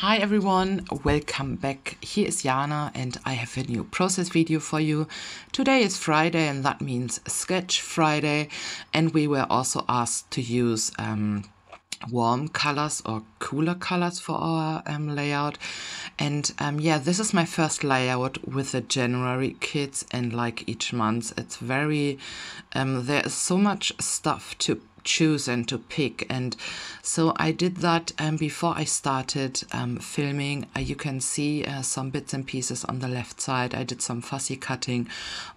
Hi everyone, welcome back. Here is Jana and I have a new process video for you. Today is Friday and that means Sketch Friday, and we were also asked to use warm colors or cooler colors for our layout. And yeah, this is my first layout with the January kits, and like each month it's very there is so much stuff to choose and to pick, and so I did that before I started filming. You can see some bits and pieces on the left side. I did some fussy cutting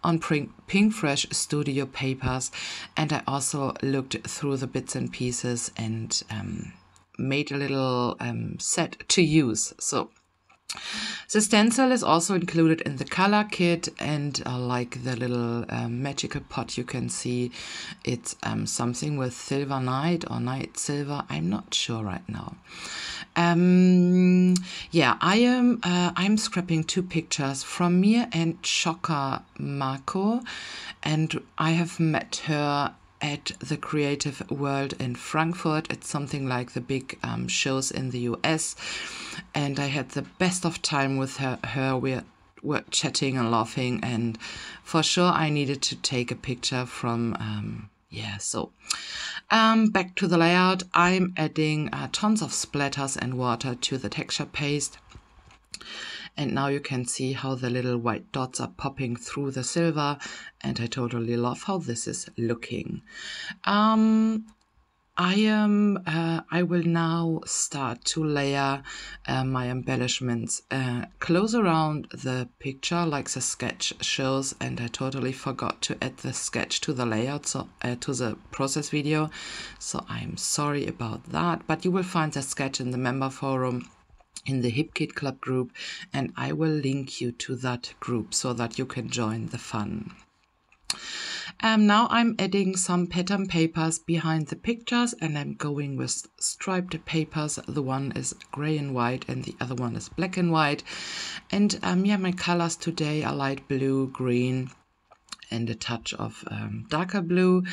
on Pink Fresh Studio papers, and I also looked through the bits and pieces and made a little set to use. So the stencil is also included in the color kit, and like the little magical pot you can see, it's something with silver night or night silver. I'm not sure right now. Yeah, I'm scrapping two pictures from Mir and Choca Marco, and I have met her at the Creative World in Frankfurt. It's something like the big shows in the US, and I had the best of time with her. We were chatting and laughing, and for sure I needed to take a picture from yeah. So back to the layout. I'm adding tons of splatters and water to the texture paste. And now you can see how the little white dots are popping through the silver, and I totally love how this is looking. I will now start to layer my embellishments close around the picture like the sketch shows, and I totally forgot to add the sketch to the layout, so to the process video, so I'm sorry about that, but you will find the sketch in the member forum in the Hip Kit Club group, and I will link you to that group so that you can join the fun. Now I'm adding some pattern papers behind the pictures, and I'm going with striped papers. The one is gray and white and the other one is black and white. And yeah, my colors today are light blue, green, and a touch of darker blue.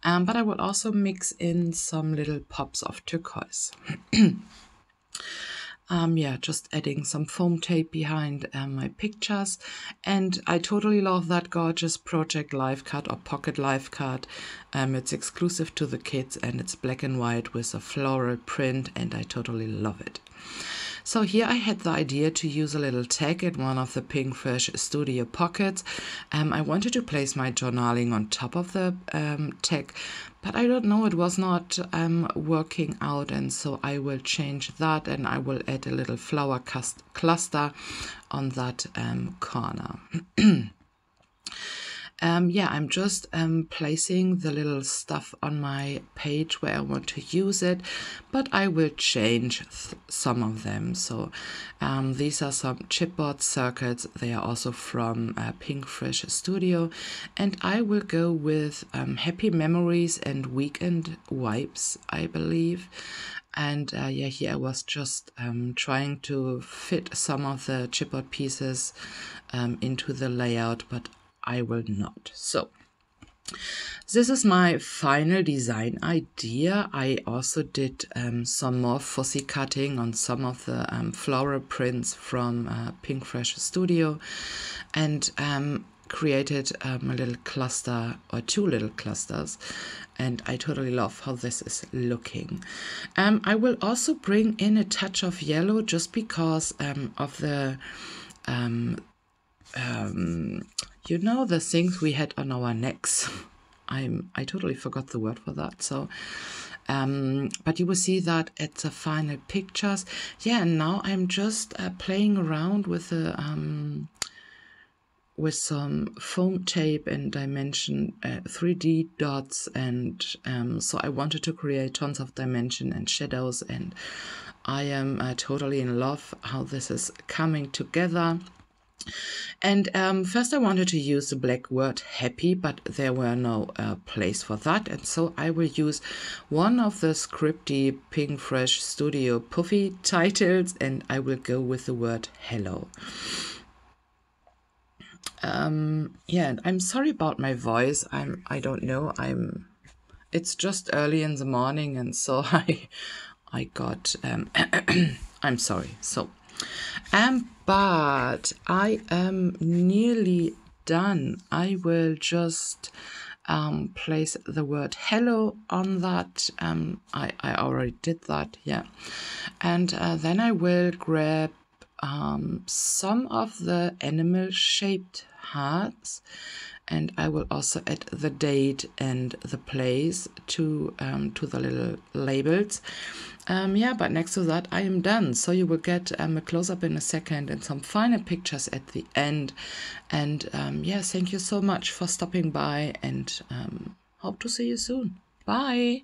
But I will also mix in some little pops of turquoise. Yeah, just adding some foam tape behind my pictures, and I totally love that gorgeous Project Life card or Pocket Life card. It's exclusive to the kids, and it's black and white with a floral print, and I totally love it. So here I had the idea to use a little tag in one of the Pink Fresh Studio pockets. I wanted to place my journaling on top of the tag, but I don't know, it was not working out, and so I will change that, and I will add a little flower cluster on that corner. Yeah, I'm just placing the little stuff on my page where I want to use it, but I will change some of them. So these are some chipboard circuits. They are also from Pink Fresh Studio, and I will go with Happy Memories and Weekend Wipes, I believe. And yeah, here I was just trying to fit some of the chipboard pieces into the layout, but I will not. So this is my final design idea. I also did some more fussy cutting on some of the floral prints from Pink Fresh Studio, and created a little cluster or two little clusters, and I totally love how this is looking. I will also bring in a touch of yellow just because of the you know, the things we had on our necks. I totally forgot the word for that. So but you will see that at the final pictures. Yeah, and now I'm just playing around with the with some foam tape and dimension 3D dots, and so I wanted to create tons of dimension and shadows, and I am totally in love how this is coming together. And first I wanted to use the black word happy, but there were no place for that, and so I will use one of the scripty Pink Fresh Studio puffy titles, and I will go with the word hello. Yeah, and I'm sorry about my voice. I don't know, it's just early in the morning, and so I got I'm sorry. So, but I am nearly done. I will just place the word hello on that. I already did that, yeah. And then I will grab some of the animal-shaped hearts, and I will also add the date and the place to the little labels. Yeah, but next to that I am done. So you will get a close-up in a second and some final pictures at the end. And yeah, thank you so much for stopping by, and hope to see you soon. Bye!